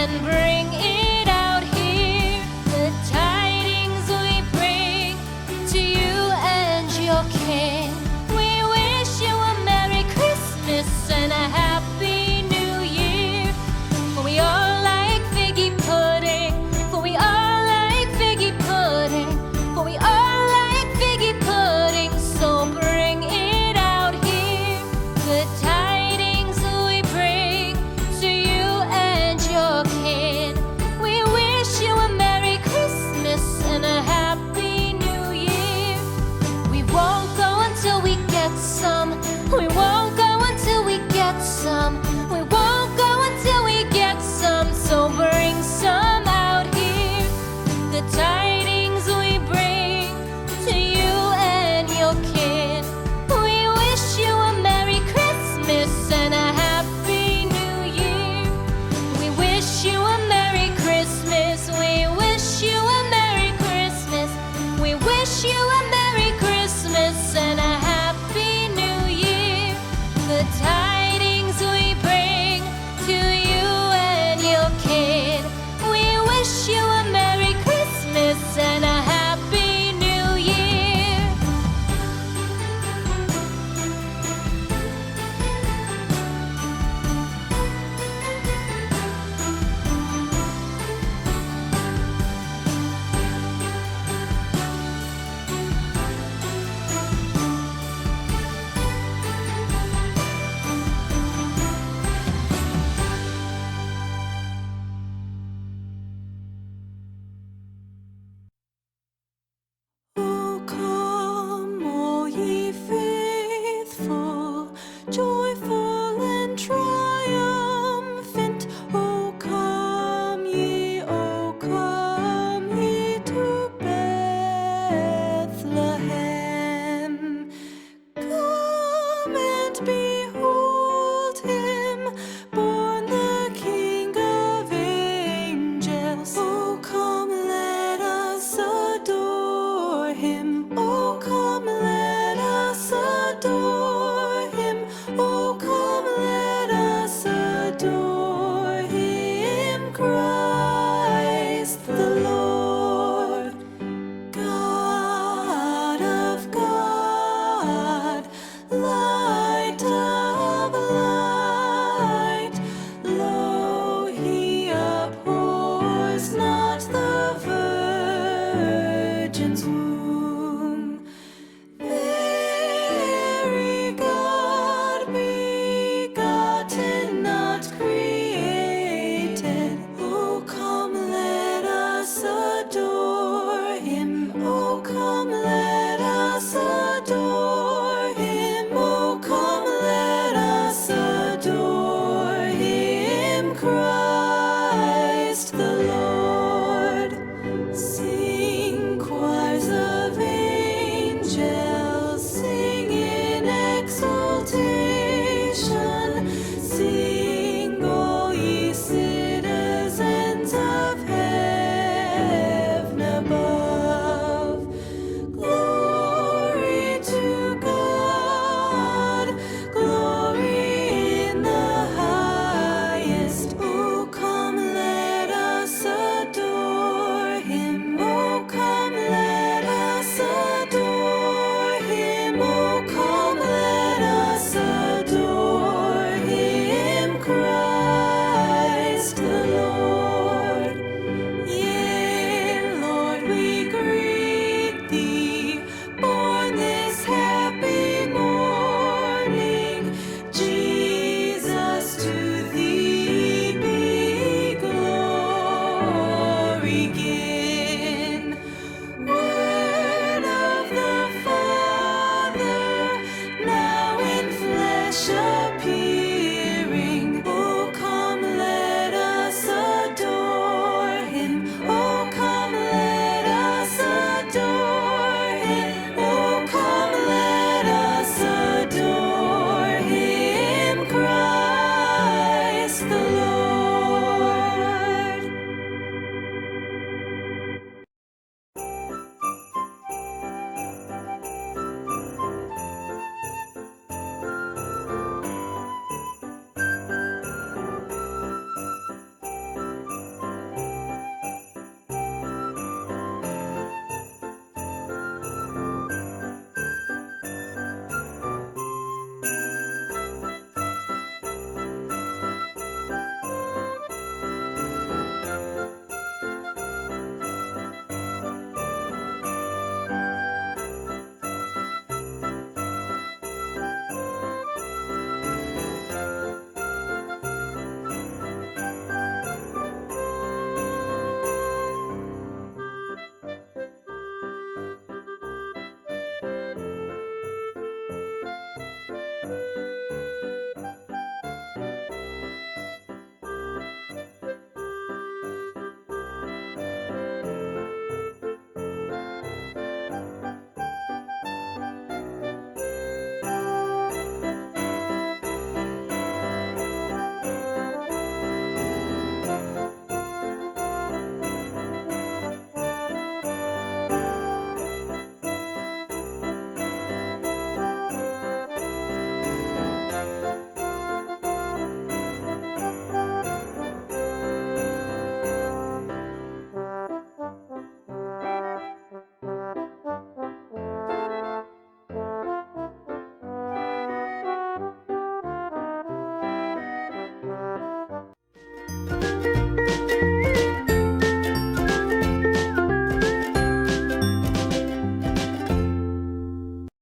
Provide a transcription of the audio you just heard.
and bring it out here. The tidings we bring to you and your king. We wish you a Merry Christmas and a Happy New Year. For we all like figgy pudding. For we all like figgy pudding. For we all like figgy pudding. So bring it out here. The tidings we bring to you and your kin. We wish you a Merry Christmas and a Happy New Year. We won't go until we get some. We won't go until we get some. We won't go until we get some. So bring some out here. The tidings we bring to you and your kin. We wish you a Merry Christmas and a Happy New Year. We wish you a Merry Christmas. We wish you a Merry Christmas. We wish you a Merry Christmas and a Happy New Year. The tidings we bring to you and your kid. We wish you a Merry Christmas and a Happy New Year. O come, all ye faithful, joyful and triumphant. O come ye to Bethlehem. Come and behold him, born the King of angels. Oh, come, let us adore him. Oh, come, let us adore him. Oh, come, let us adore him, Christ the Lord. God of God, light of light, lo, he abhors not the virgin's womb. Very God begotten, not created. Oh, come, let us adore him. Oh, come, let us adore him. Oh, come, let us adore him, Christ the Lord.